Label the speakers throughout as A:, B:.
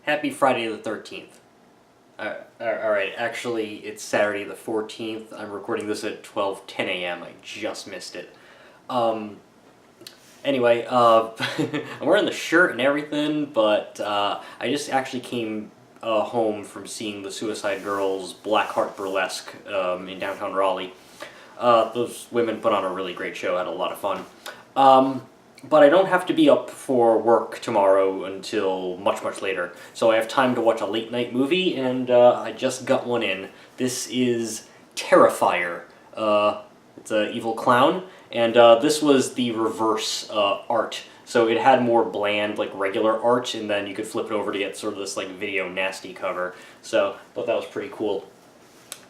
A: Happy Friday the 13th. Alright, actually, it's Saturday the 14th. I'm recording this at 12:10 a.m. I just missed it. Um, anyway, I'm wearing the shirt and everything, but I just actually came home from seeing the Suicide Girls Black Heart Burlesque in downtown Raleigh. Those women put on a really great show, had a lot of fun. But I don't have to be up for work tomorrow until much, much later. So I have time to watch a late night movie, and I just got one in. This is Terrifier. It's an evil clown, and this was the reverse art. So it had more bland, like regular art, and then you could flip it over to get sort of this like video nasty cover. So I thought that was pretty cool.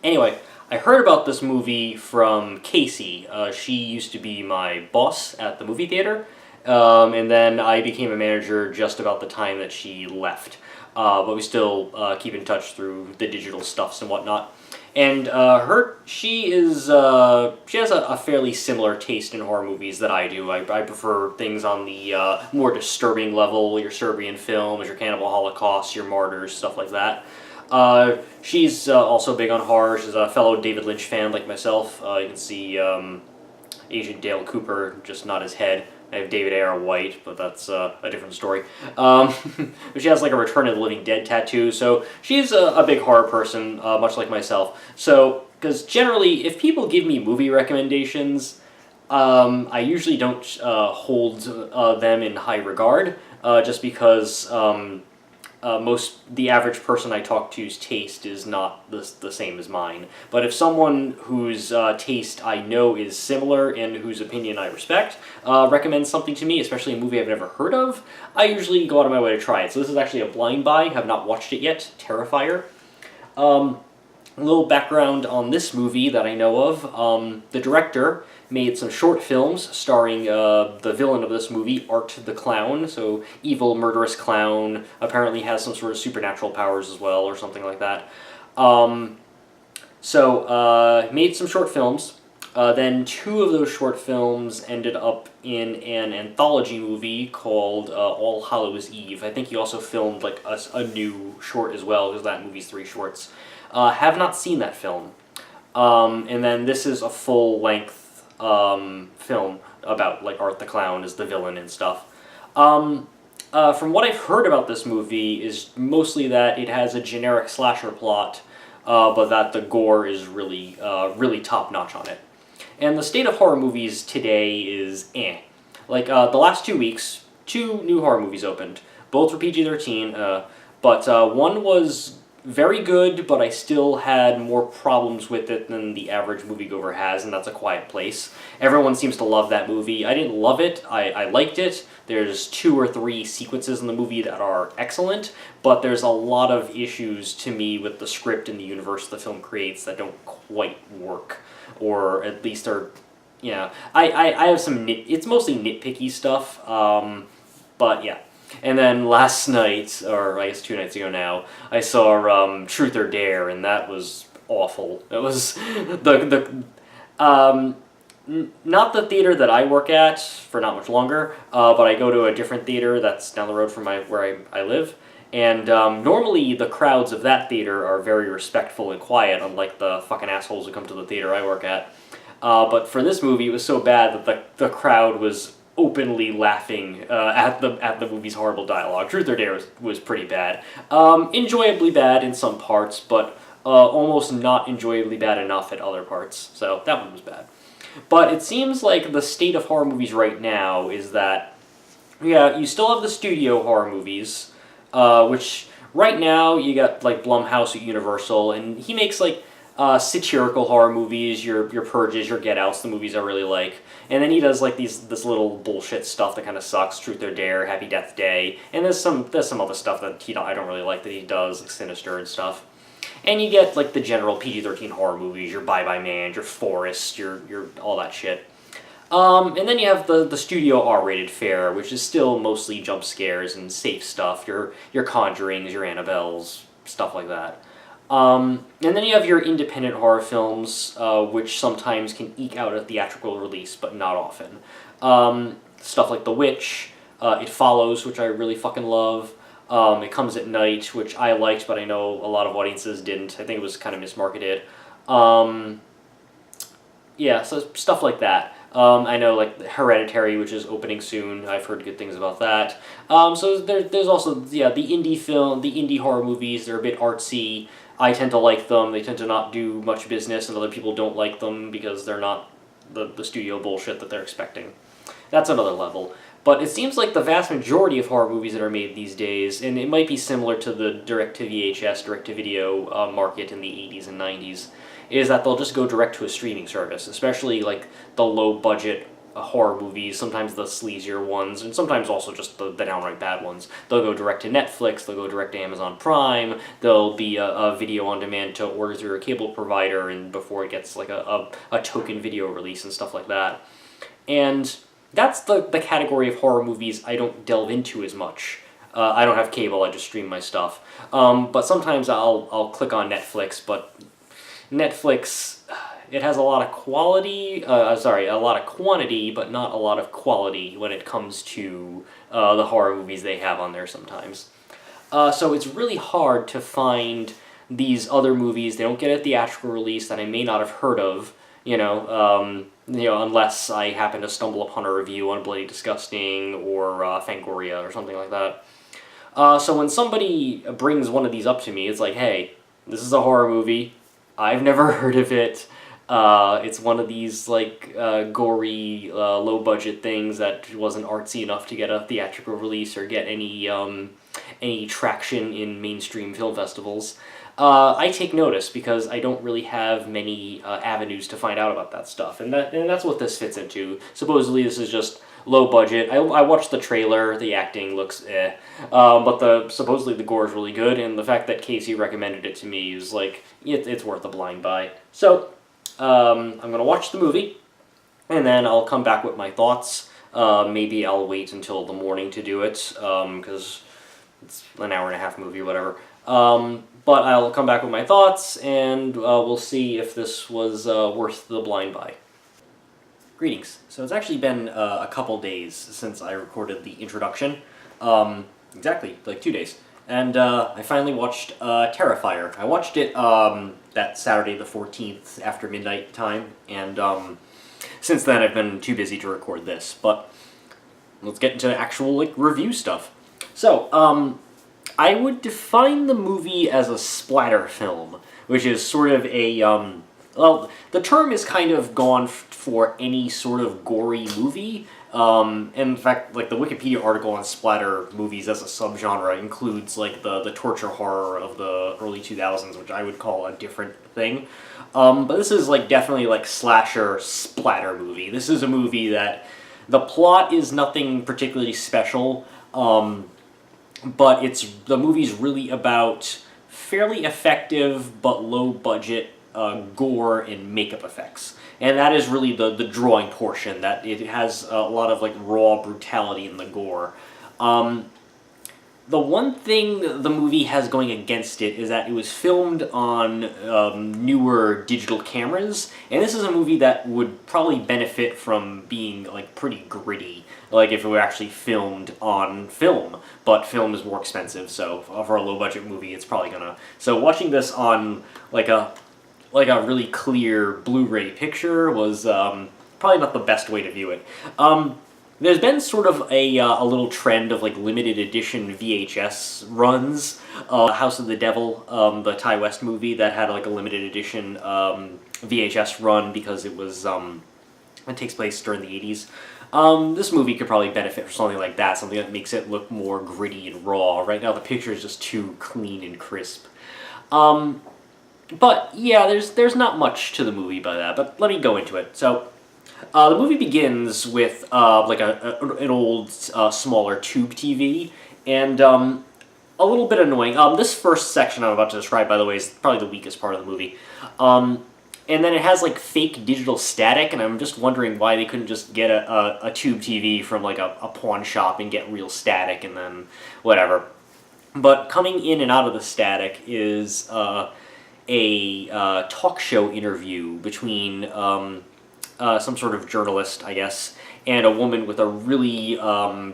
A: Anyway, I heard about this movie from Casey. She used to be my boss at the movie theater, and then I became a manager just about the time that she left. But we still keep in touch through the digital stuffs and whatnot. And she has a fairly similar taste in horror movies that I do. I prefer things on the more disturbing level, your Serbian films, your Cannibal Holocaust, your Martyrs, stuff like that. She's also big on horror. She's a fellow David Lynch fan like myself. You can see Agent Dale Cooper, just not his head. I have David Ayer White, but that's a different story. But she has like a Return of the Living Dead tattoo, so she's a big horror person, much like myself. So, because generally, if people give me movie recommendations, I usually don't hold them in high regard, just because the average person I talk to's taste is not the same as mine. But if someone whose taste I know is similar and whose opinion I respect recommends something to me, especially a movie I've never heard of, I usually go out of my way to try it. So this is actually a blind buy. Have not watched it yet. Terrifier. A little background on this movie that I know of. The director made some short films starring the villain of this movie, Art the Clown, so evil, murderous clown, apparently has some sort of supernatural powers as well, or something like that. Made some short films. Then two of those short films ended up in an anthology movie called All Hallows Eve. I think he also filmed like a new short as well, because that movie's 3 shorts. Have not seen that film. And then this is a full-length film about like Art the Clown as the villain and stuff. From what I've heard about this movie is mostly that it has a generic slasher plot, but that the gore is really, really top-notch on it. And the state of horror movies today is eh. Like, the last 2 weeks, 2 new horror movies opened. Both were PG-13, but one was very good, but I still had more problems with it than the average moviegoer has, and that's A Quiet Place. Everyone seems to love that movie. I didn't love it. I liked it. There's 2 or 3 sequences in the movie that are excellent, but there's a lot of issues to me with the script and the universe the film creates that don't quite work, or at least are, yeah. I have some it's mostly nitpicky stuff, but yeah. And then last night, or I guess 2 nights ago now, I saw Truth or Dare, and that was awful. It was not the theater that I work at for not much longer, but I go to a different theater that's down the road from where I live. And normally the crowds of that theater are very respectful and quiet, unlike the fucking assholes who come to the theater I work at. But for this movie, it was so bad that the crowd was openly laughing at the movie's horrible dialogue. Truth or Dare was pretty bad. Enjoyably bad in some parts, but almost not enjoyably bad enough at other parts. So that one was bad. But it seems like the state of horror movies right now is that, yeah, you still have the studio horror movies, which right now you got like Blumhouse at Universal, and he makes like satirical horror movies, your Purges, your Get Outs, the movies I really like. And then he does like this little bullshit stuff that kind of sucks, Truth or Dare, Happy Death Day, and there's some other stuff that I don't really like that he does, like Sinister and stuff. And you get like the general PG-13 horror movies, your Bye Bye Man, your Forest, your all that shit. And then you have the studio R-rated fare, which is still mostly jump scares and safe stuff, your Conjurings, your Annabelles, stuff like that. And then you have your independent horror films, which sometimes can eke out a theatrical release, but not often. Stuff like The Witch, It Follows, which I really fucking love, It comes at night, which I liked, but I know a lot of audiences didn't. I think it was kind of mismarketed. Um, yeah, so stuff like that. I know like Hereditary, which is opening soon. I've heard good things about that. So there's also the indie film, the indie horror movies. They're a bit artsy. I tend to like them. They tend to not do much business, and other people don't like them because they're not the studio bullshit that they're expecting. That's another level. But it seems like the vast majority of horror movies that are made these days, and it might be similar to the direct-to-VHS, direct-to-video market in the 80s and 90s, is that they'll just go direct to a streaming service, especially like the low-budget horror movies, sometimes the sleazier ones, and sometimes also just the downright bad ones. They'll go direct to Netflix, they'll go direct to Amazon Prime, there'll be a video on demand to order through a cable provider and before it gets like a token video release and stuff like that. And that's the category of horror movies I don't delve into as much. I don't have cable, I just stream my stuff. But sometimes I'll click on Netflix, but Netflix, it has a lot of quality, a lot of quantity, but not a lot of quality when it comes to the horror movies they have on there sometimes. So it's really hard to find these other movies. They don't get a theatrical release that I may not have heard of, unless I happen to stumble upon a review on Bloody Disgusting or Fangoria or something like that. So when somebody brings one of these up to me, it's like, hey, this is a horror movie. I've never heard of it. It's one of these like gory, low-budget things that wasn't artsy enough to get a theatrical release or get any traction in mainstream film festivals. I take notice because I don't really have many avenues to find out about that stuff, and that's what this fits into. Supposedly, this is just low budget. I watched the trailer. The acting looks but supposedly the gore is really good, and the fact that Casey recommended it to me is like it's worth a blind buy. So I'm gonna watch the movie, and then I'll come back with my thoughts. Maybe I'll wait until the morning to do it because it's an hour and a half movie, whatever. But I'll come back with my thoughts, and we'll see if this was worth the blind buy. Greetings. So it's actually been a couple days since I recorded the introduction. Exactly, like 2 days. And I finally watched Terrifier. I watched it that Saturday the 14th after midnight time, and since then I've been too busy to record this. But let's get into actual review stuff. So, I would define the movie as a splatter film, which is sort of a, well, the term is kind of gone for any sort of gory movie. In fact, like the Wikipedia article on splatter movies as a subgenre includes like the torture horror of the early 2000s, which I would call a different thing. But this is like definitely like slasher splatter movie. This is a movie that the plot is nothing particularly special. But the movie's really about fairly effective but low budget gore and makeup effects, and that is really the drawing portion. That it has a lot of like raw brutality in the gore. The one thing the movie has going against it is that it was filmed on newer digital cameras, and this is a movie that would probably benefit from being like pretty gritty, like if it were actually filmed on film. But film is more expensive, so for a low budget movie, it's probably gonna. So watching this on like a really clear Blu-ray picture was probably not the best way to view it. There's been sort of a little trend of like limited edition VHS runs. House of the Devil, the Ty West movie that had like a limited edition VHS run because it was it takes place during the 80s. This movie could probably benefit from something like that, something that makes it look more gritty and raw. Right now the picture is just too clean and crisp. But yeah, there's not much to the movie by that, but let me go into it. So, the movie begins with like an old, smaller tube TV, and a little bit annoying. This first section I'm about to describe, by the way, is probably the weakest part of the movie. And then it has like fake digital static, and I'm just wondering why they couldn't just get a tube TV from like a pawn shop and get real static, and then whatever. But coming in and out of the static is a talk show interview between some sort of journalist, I guess, and a woman with a really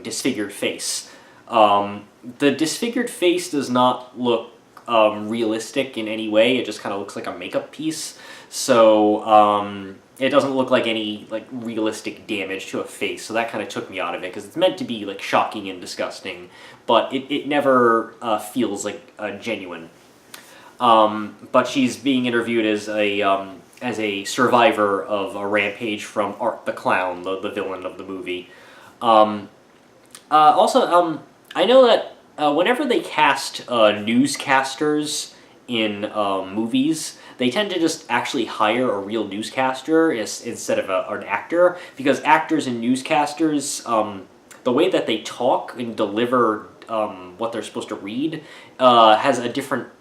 A: disfigured face. The disfigured face does not look realistic in any way. It just kind of looks like a makeup piece. So it doesn't look like any like realistic damage to a face. So that kind of took me out of it because it's meant to be like shocking and disgusting, but it never feels like genuine. But she's being interviewed as a survivor of a rampage from Art the Clown, the villain of the movie. I know that whenever they cast newscasters in movies, they tend to just actually hire a real newscaster instead of an actor, because actors and newscasters, the way that they talk and deliver what they're supposed to read has a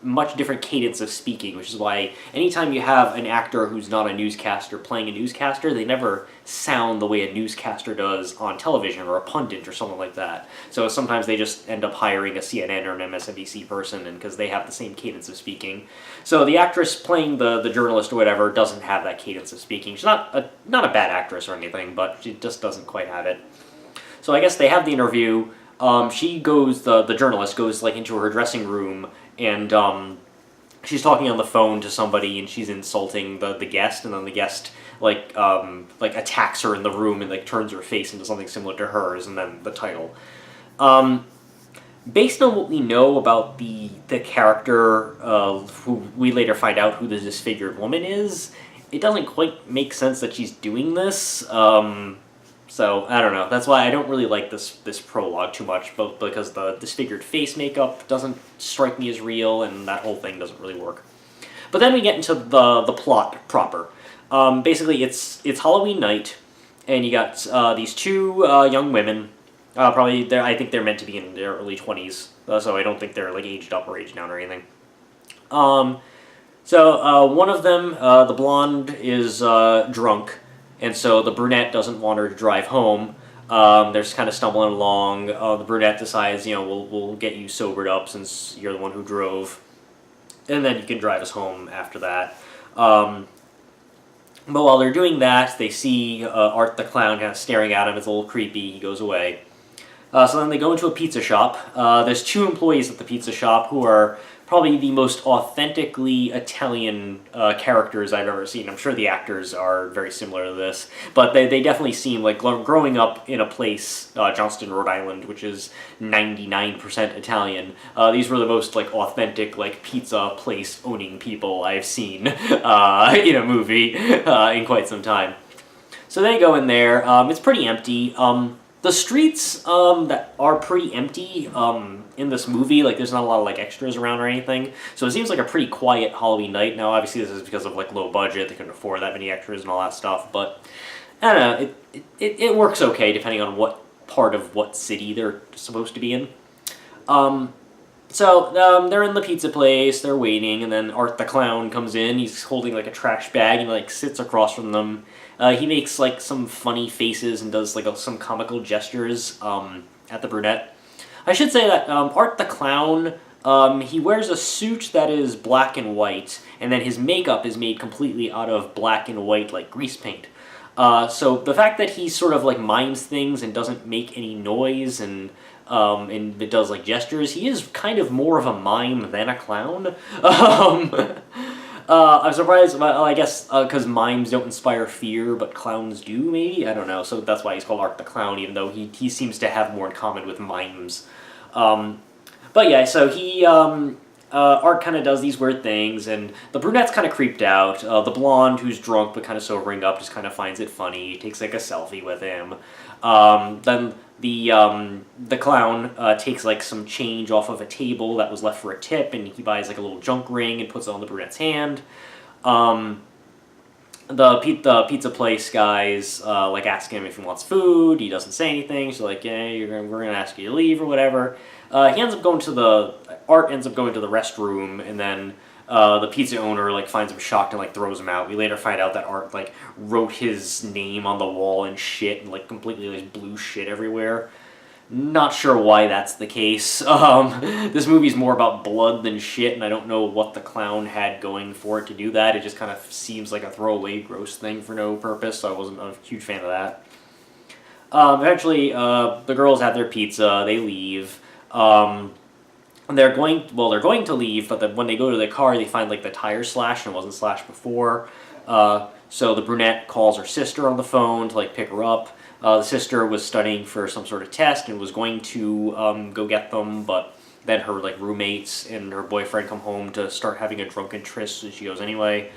A: much different cadence of speaking, which is why anytime you have an actor who's not a newscaster playing a newscaster, they never sound the way a newscaster does on television or a pundit or something like that. So sometimes they just end up hiring a CNN or an MSNBC person, and because they have the same cadence of speaking. So the actress playing the journalist or whatever doesn't have that cadence of speaking. She's not a bad actress or anything, but she just doesn't quite have it. So I guess they have the interview. The journalist goes like into her dressing room, and she's talking on the phone to somebody, and she's insulting the guest, and then the guest like attacks her in the room and like turns her face into something similar to hers, and then the title. Based on what we know about the character, who we later find out who the disfigured woman is, it doesn't quite make sense that she's doing this. So, I don't know. That's why I don't really like this prologue too much, both because the disfigured face makeup doesn't strike me as real, and that whole thing doesn't really work. But then we get into the plot proper. Basically, it's Halloween night, and you got these two young women. I think they're meant to be in their early 20s, so I don't think they're like aged up or aged down or anything. So one of them, the blonde, is drunk. And so the brunette doesn't want her to drive home. They're just kind of stumbling along. The brunette decides, we'll get you sobered up since you're the one who drove. And then you can drive us home after that. But while they're doing that, they see Art the Clown kind of staring at him. It's a little creepy. He goes away. So then they go into a pizza shop. There's two employees at the pizza shop who are probably the most authentically Italian characters I've ever seen. I'm sure the actors are very similar to this, but they definitely seem like growing up in a place, Johnston, Rhode Island, which is 99% Italian. These were the most like authentic like pizza place owning people I've seen in a movie in quite some time. So they go in there. It's pretty empty. The streets that are pretty empty in this movie, like there's not a lot of like extras around or anything, so it seems like a pretty quiet Halloween night. Now obviously this is because of like low budget, they couldn't afford that many extras and all that stuff, but I don't know, it works okay depending on what part of what city they're supposed to be in. So they're in the pizza place, they're waiting, and then Art the Clown comes in. He's holding like a trash bag and like sits across from them. He makes like some funny faces and does like some comical gestures at the brunette. I should say that Art the Clown, he wears a suit that is black and white, and then his makeup is made completely out of black and white like grease paint. So the fact that he sort of like mimes things and doesn't make any noise and it does like gestures, he is kind of more of a mime than a clown. I'm surprised, well, I guess because mimes don't inspire fear, but clowns do, maybe? I don't know, so that's why he's called Art the Clown, even though he seems to have more in common with mimes. But yeah, so Art kind of does these weird things, and the brunette's kind of creeped out. The blonde, who's drunk but kind of sobering up, just kind of finds it funny, takes like a selfie with him. Then the clown takes like some change off of a table that was left for a tip, and he buys like a little junk ring and puts it on the brunette's hand. The pizza place guys like ask him if he wants food. He doesn't say anything. She's like, yeah, we're gonna ask you to leave or whatever. Art ends up going to the restroom, and then the pizza owner like finds him shocked and like throws him out. We later find out that Art like wrote his name on the wall and shit, and like completely like blew shit everywhere. Not sure why that's the case. This movie's more about blood than shit, and I don't know what the clown had going for it to do that. It just kind of seems like a throwaway gross thing for no purpose, so I wasn't a huge fan of that. Eventually, the girls have their pizza, they leave. They're going to leave, but when they go to the car, they find like the tire slashed and it wasn't slashed before. So the brunette calls her sister on the phone to like pick her up. The sister was studying for some sort of test and was going to go get them, but then her like roommates and her boyfriend come home to start having a drunken tryst, so she goes anyway.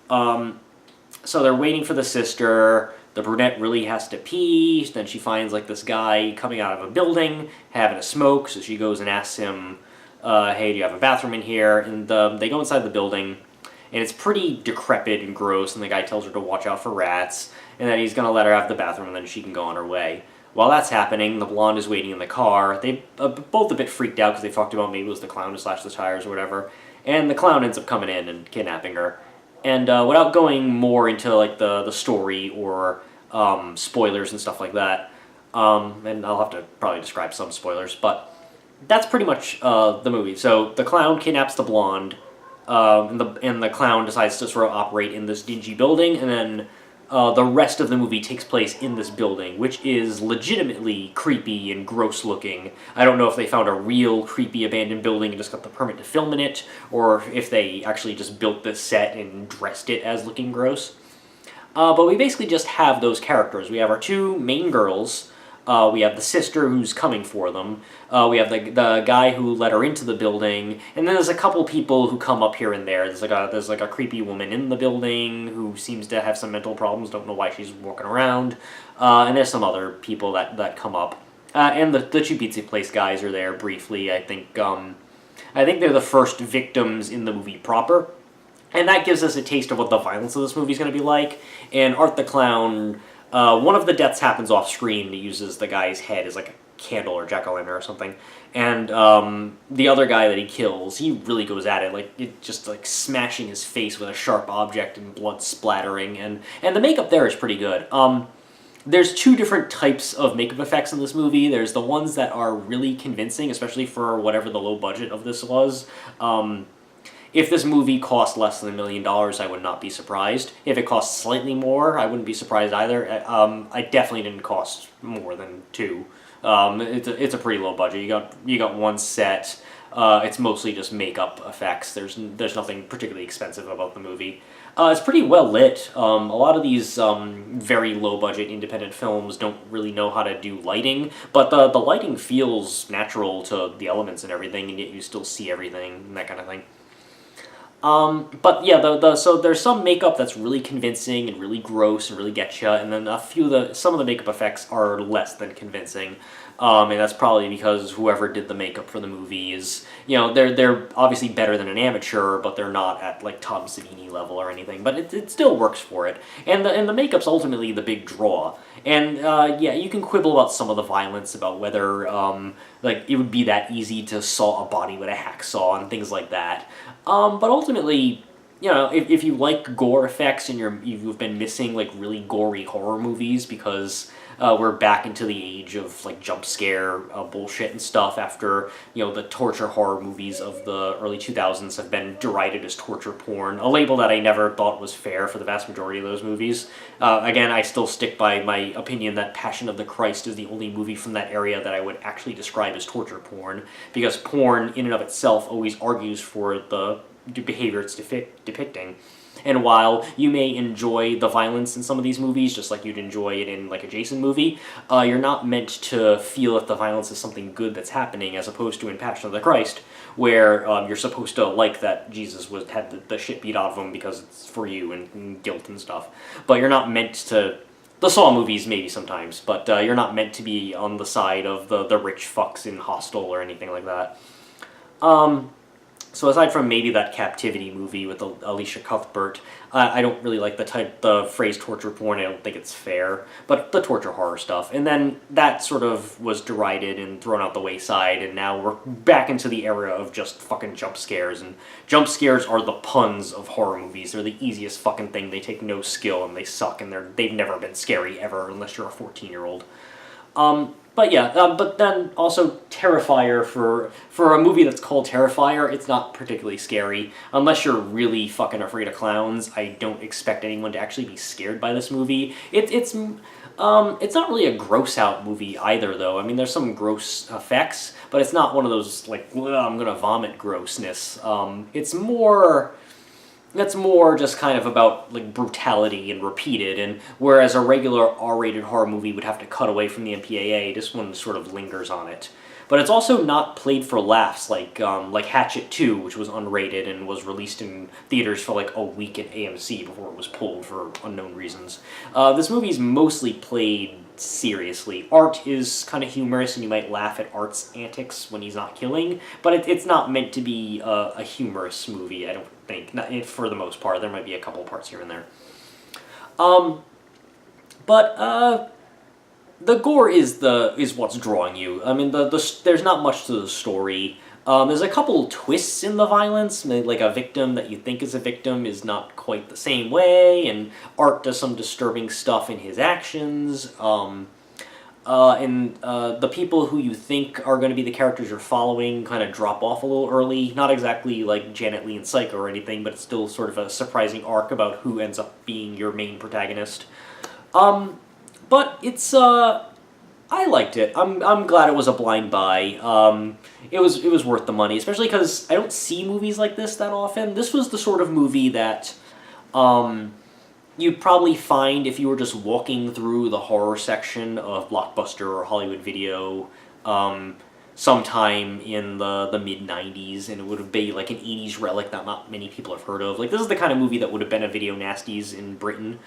A: So they're waiting for the sister. The brunette really has to pee. Then she finds like this guy coming out of a building having a smoke, so she goes and asks him, hey, do you have a bathroom in here? And they go inside the building, and it's pretty decrepit and gross, and the guy tells her to watch out for rats, and that he's going to let her have the bathroom, and then she can go on her way. While that's happening, the blonde is waiting in the car. They both a bit freaked out because they talked about maybe it was the clown who slashed the tires or whatever, and the clown ends up coming in and kidnapping her. And without going more into like the story or spoilers and stuff like that, and I'll have to probably describe some spoilers, but that's pretty much the movie. So the clown kidnaps the blonde, and the clown decides to sort of operate in this dingy building, and then the rest of the movie takes place in this building, which is legitimately creepy and gross looking. I don't know if they found a real creepy abandoned building and just got the permit to film in it, or if they actually just built this set and dressed it as looking gross. But we basically just have those characters. We have our two main girls. We have the sister who's coming for them. We have the guy who let her into the building, and then there's a couple people who come up here and there. There's like a creepy woman in the building who seems to have some mental problems. Don't know why she's walking around. And there's some other people that come up. And the two pizza place guys are there briefly. I think they're the first victims in the movie proper, and that gives us a taste of what the violence of this movie is going to be like. And Art the Clown. One of the deaths happens off screen. He uses the guy's head as like a candle or jack-o'-lantern or something. And the other guy that he kills, he really goes at it, just like smashing his face with a sharp object and blood splattering. And the makeup there is pretty good. There's two different types of makeup effects in this movie. There's the ones that are really convincing, especially for whatever the low budget of this was. If this movie cost less than $1 million, I would not be surprised. If it cost slightly more, I wouldn't be surprised either. I definitely didn't cost more than $2. It's a pretty low budget. You got one set. It's mostly just makeup effects. There's nothing particularly expensive about the movie. It's pretty well lit. A lot of these very low budget independent films don't really know how to do lighting, but the lighting feels natural to the elements and everything, and yet you still see everything and that kind of thing. But yeah, so there's some makeup that's really convincing and really gross and really gets you, and then some of the makeup effects are less than convincing, and that's probably because whoever did the makeup for the movie is, they're obviously better than an amateur, but they're not at like Tom Savini level or anything, but it still works for it, and the makeup's ultimately the big draw. And yeah, you can quibble about some of the violence, about whether it would be that easy to saw a body with a hacksaw and things like that. But ultimately, if you like gore effects and you've been missing like really gory horror movies because we're back into the age of like jump scare bullshit and stuff after the torture horror movies of the early 2000s have been derided as torture porn, a label that I never thought was fair for the vast majority of those movies. Again, I still stick by my opinion that Passion of the Christ is the only movie from that area that I would actually describe as torture porn, because porn in and of itself always argues for the behavior it's depicting. And while you may enjoy the violence in some of these movies, just like you'd enjoy it in like a Jason movie, you're not meant to feel that the violence is something good that's happening, as opposed to in Passion of the Christ, where you're supposed to like that Jesus had the shit beat out of him because it's for you and guilt and stuff. But you're not meant to... The Saw movies maybe sometimes, but you're not meant to be on the side of the rich fucks in Hostel or anything like that. So aside from maybe that Captivity movie with Alicia Cuthbert, I don't really like the phrase torture porn. I don't think it's fair. But the torture horror stuff. And then that sort of was derided and thrown out the wayside, and now we're back into the era of just fucking jump scares. And jump scares are the puns of horror movies. They're the easiest fucking thing. They take no skill and they suck, and they've never been scary ever unless you're a 14-year-old. But yeah, but then also Terrifier, for a movie that's called Terrifier, it's not particularly scary. Unless you're really fucking afraid of clowns, I don't expect anyone to actually be scared by this movie. It's It's not really a gross out movie either, though. I mean, there's some gross effects, but it's not one of those, like, "Ugh, I'm gonna vomit grossness. That's more just kind of about, like, brutality and repeated, and whereas a regular R-rated horror movie would have to cut away from the MPAA, this one sort of lingers on it. But it's also not played for laughs like Hatchet 2, which was unrated and was released in theaters for like a week at AMC before it was pulled for unknown reasons. This movie's mostly played seriously. Art is kind of humorous, and you might laugh at Art's antics when he's not killing, but it's not meant to be a humorous movie, I don't think. Not, for the most part. There might be a couple parts here and there. But the gore is what's drawing you. I mean, there's not much to the story. There's a couple twists in the violence, like a victim that you think is a victim is not quite the same way, and Art does some disturbing stuff in his actions. The people who you think are going to be the characters you're following kind of drop off a little early. Not exactly like Janet Leigh and Psycho or anything, but it's still sort of a surprising arc about who ends up being your main protagonist. But it's I liked it. I'm glad it was a blind buy. It was worth the money, especially because I don't see movies like this that often. This was the sort of movie that you'd probably find if you were just walking through the horror section of Blockbuster or Hollywood Video sometime in the mid-90s, and it would be like an 80s relic that not many people have heard of. Like, this is the kind of movie that would have been a Video Nasties in Britain.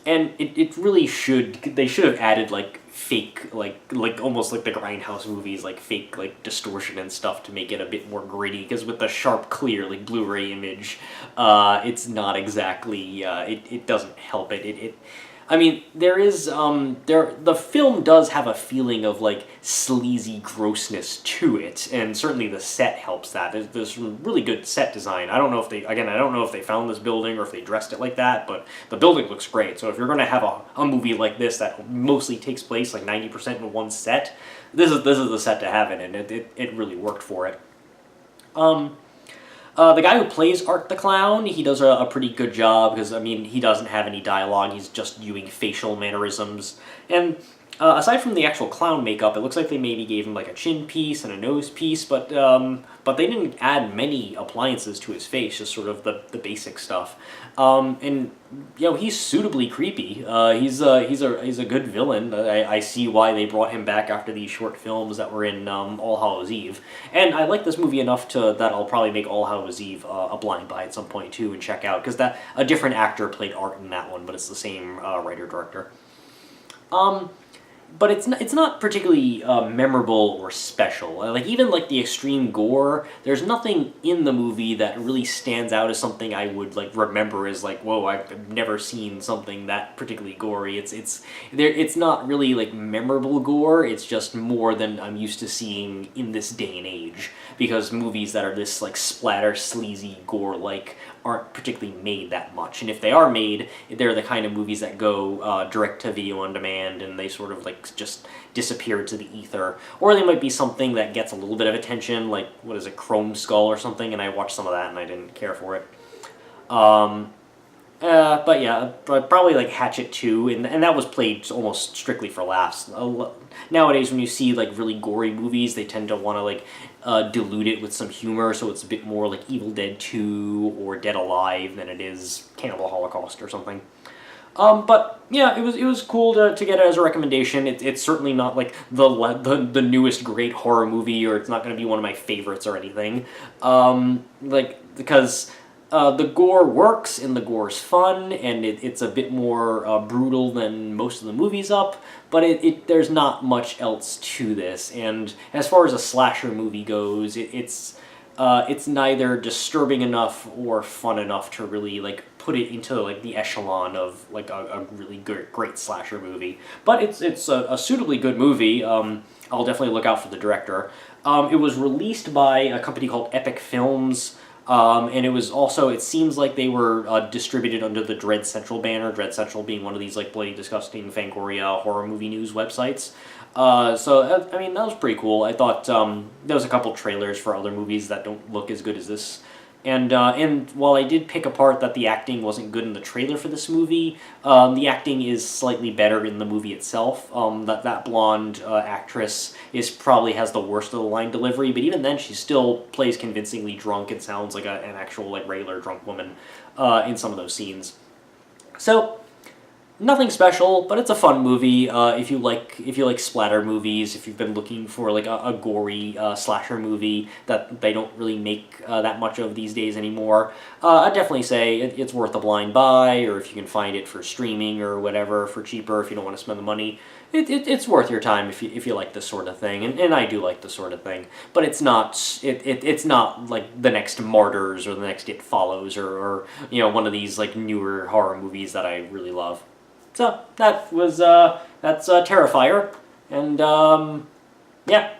A: And it really they should have added, like, fake, like almost like the Grindhouse movies, like, fake, like, distortion and stuff to make it a bit more gritty, because with the sharp, clear, like, Blu-ray image, it's not exactly, it doesn't help it. I mean, there is, the film does have a feeling of, like, sleazy grossness to it, and certainly the set helps that. There's some really good set design. I don't know if they found this building or if they dressed it like that, but the building looks great. So if you're going to have a movie like this that mostly takes place, like, 90% in one set, this is the set to have it, and it really worked for it. The guy who plays Art the Clown, he does a pretty good job, because, I mean, he doesn't have any dialogue, he's just doing facial mannerisms. And aside from the actual clown makeup, it looks like they maybe gave him, like, a chin piece and a nose piece, but they didn't add many appliances to his face, just sort of the basic stuff. And, you know, he's suitably creepy. He's a good villain. I see why they brought him back after these short films that were in All Hallows Eve. And I like this movie enough that I'll probably make All Hallows Eve a blind buy at some point, too, and check out, because a different actor played Art in that one, but it's the same writer-director. But it's not particularly memorable or special. Like, even like the extreme gore, there's nothing in the movie that really stands out as something I would like remember as like, whoa, I've never seen something that particularly gory. It's not really like memorable gore. It's just more than I'm used to seeing in this day and age, because movies that are this like splatter, sleazy gore like aren't particularly made that much. And if they are made, they're the kind of movies that go direct to video on demand, and they sort of like just disappear to the ether. Or they might be something that gets a little bit of attention, like, what is it, Chrome Skull or something, and I watched some of that and I didn't care for it. But yeah, probably like Hatchet 2, and that was played almost strictly for laughs. Nowadays, when you see like really gory movies, they tend to want to like dilute it with some humor, so it's a bit more like Evil Dead 2 or Dead Alive than it is Cannibal Holocaust or something. But yeah, it was cool to get it as a recommendation. It's certainly not like the newest great horror movie, or it's not going to be one of my favorites or anything. Because the gore works, and the gore's fun, and it's a bit more brutal than most of the movies up, but there's not much else to this. And as far as a slasher movie goes, it's neither disturbing enough or fun enough to really like put it into like the echelon of like a really great slasher movie. But it's a suitably good movie. I'll definitely look out for the director. It was released by a company called Epic Films. And it seems like they were distributed under the Dread Central banner, Dread Central being one of these like bloody disgusting Fangoria horror movie news websites. I mean, that was pretty cool. I thought there was a couple trailers for other movies that don't look as good as this And while I did pick apart that the acting wasn't good in the trailer for this movie, the acting is slightly better in the movie itself. That blonde actress probably has the worst of the line delivery, but even then she still plays convincingly drunk and sounds like an actual like regular drunk woman in some of those scenes. So nothing special, but it's a fun movie. If you like splatter movies, if you've been looking for like a gory slasher movie that they don't really make that much of these days anymore, I'd definitely say it's worth a blind buy. Or if you can find it for streaming or whatever for cheaper, if you don't want to spend the money, it's worth your time if you like this sort of thing. And I do like this sort of thing, but it's not like the next Martyrs or the next It Follows or one of these like newer horror movies that I really love. So that's Terrifier, and yeah.